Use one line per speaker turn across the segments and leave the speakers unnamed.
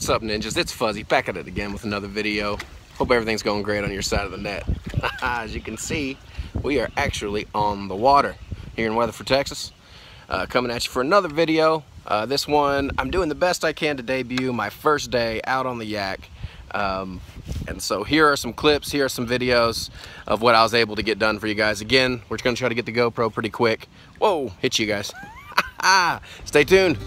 What's up, ninjas? It's Fuzzy, back at it again with another video. Hope everything's going great on your side of the net. As you can see, we are actually on the water here in Weatherford, Texas. Coming at you for another video. This one, I'm doing the best I can to debut my first day out on the Yak. And so here are some clips, here are some videos of what I was able to get done for you guys. Again, we're gonna try to get the GoPro pretty quick. Whoa, hit you guys. Stay tuned.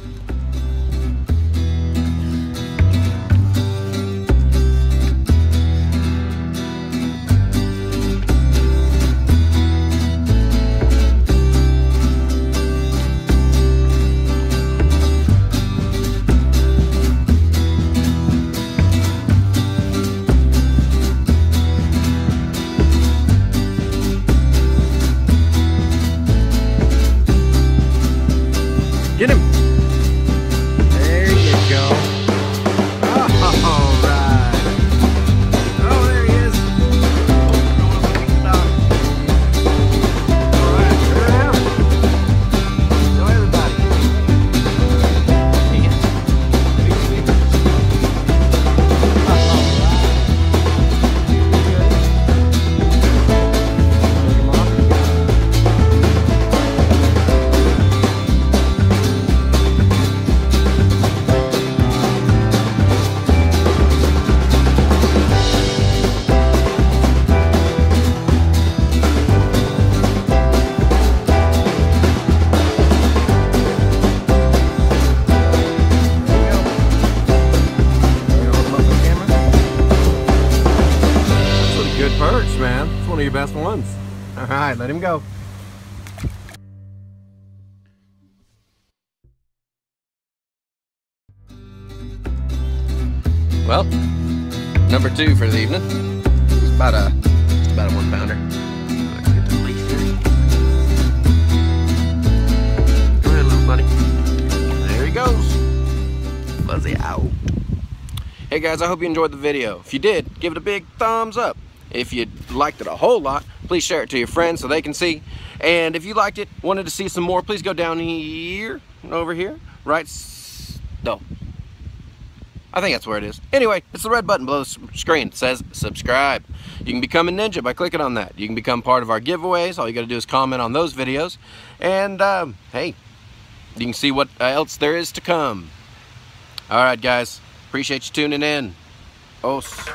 Get him! There you go. All right. Oh, there he is. All right, turn around. Show everybody. Perch, man. It's one of your best ones. All right, let him go. Well, number 2 for the evening. It's about a 1 pounder. Let's get the leaf here. Go ahead, little buddy. There he goes. Fuzzy out. Hey guys, I hope you enjoyed the video. If you did, give it a big thumbs up. If you liked it a whole lot, please share it to your friends so they can see. And if you liked it, wanted to see some more, please go down here, over here, right, no. I think that's where it is. Anyway, it's the red button below the screen. It says subscribe. You can become a ninja by clicking on that. You can become part of our giveaways. All you gotta do is comment on those videos. And hey, you can see what else there is to come. All right, guys, appreciate you tuning in. Os.